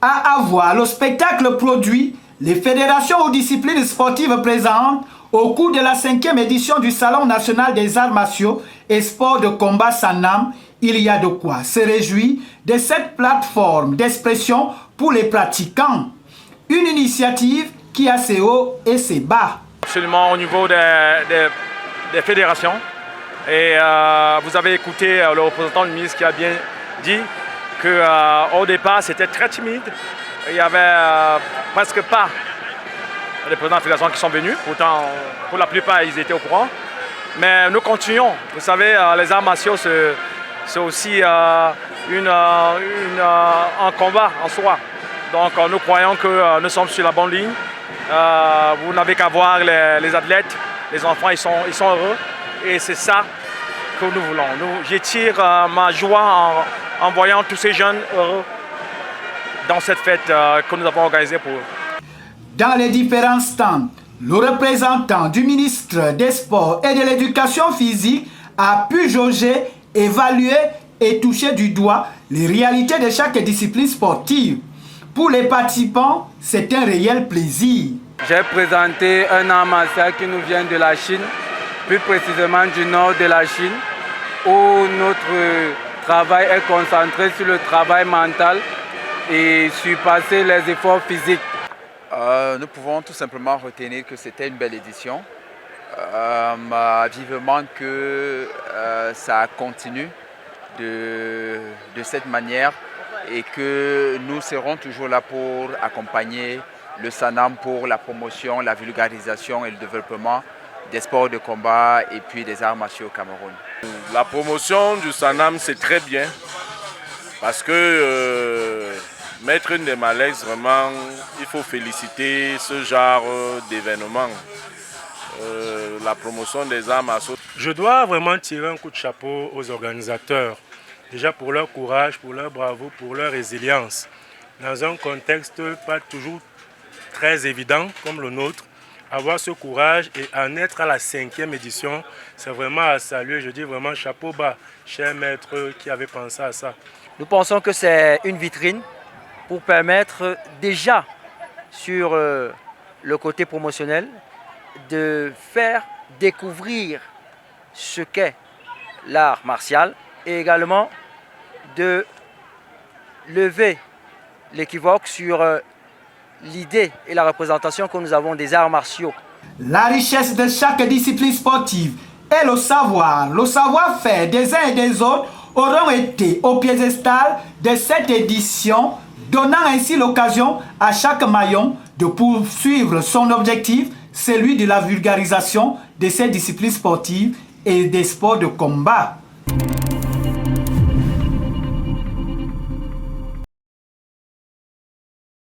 À avoir le spectacle produit, les fédérations ou disciplines sportives présentes au cours de la 5e édition du Salon national des arts martiaux et sports de combat Sanam, il y a de quoi se réjouir de cette plateforme d'expression pour les pratiquants. Une initiative qui a ses hauts et ses bas. Absolument au niveau des fédérations. Et vous avez écouté le représentant du ministre qui a bien dit qu'au départ c'était très timide. Il n'y avait presque pas de présidents de fédération qui sont venus. Pourtant, pour la plupart, ils étaient au courant. Mais nous continuons. Vous savez, les arts martiaux, c'est aussi un combat en soi. Donc nous croyons que nous sommes sur la bonne ligne. Vous n'avez qu'à voir les athlètes, les enfants, ils sont heureux. Et c'est ça que nous voulons. J'étire ma joie en voyant tous ces jeunes heureux dans cette fête que nous avons organisée pour eux. Dans les différents stands, le représentant du ministre des Sports et de l'Éducation physique a pu jauger, évaluer et toucher du doigt les réalités de chaque discipline sportive. Pour les participants, c'est un réel plaisir. J'ai présenté un art martial qui nous vient de la Chine, plus précisément du nord de la Chine, où notre travail est concentré sur le travail mental et surpasser les efforts physiques. Nous pouvons tout simplement retenir que c'était une belle édition. Vivement que ça continue de cette manière et que nous serons toujours là pour accompagner le Sanam pour la promotion, la vulgarisation et le développement des sports de combat et puis des arts martiaux au Cameroun. La promotion du Sanam, c'est très bien parce que Maître Ndemalex, vraiment, il faut féliciter ce genre d'événement. La promotion des arts martiaux. Je dois vraiment tirer un coup de chapeau aux organisateurs. Déjà pour leur courage, pour leur bravoure, pour leur résilience. Dans un contexte pas toujours très évident comme le nôtre, avoir ce courage et en être à la 5e édition, c'est vraiment à saluer. Je dis vraiment chapeau bas, cher maître qui avait pensé à ça. Nous pensons que c'est une vitrine pour permettre déjà sur le côté promotionnel de faire découvrir ce qu'est l'art martial et également de lever l'équivoque sur l'idée et la représentation que nous avons des arts martiaux. La richesse de chaque discipline sportive et le savoir-faire des uns et des autres auront été au piédestal de cette édition, donnant ainsi l'occasion à chaque maillon de poursuivre son objectif, celui de la vulgarisation de ces disciplines sportives et des sports de combat.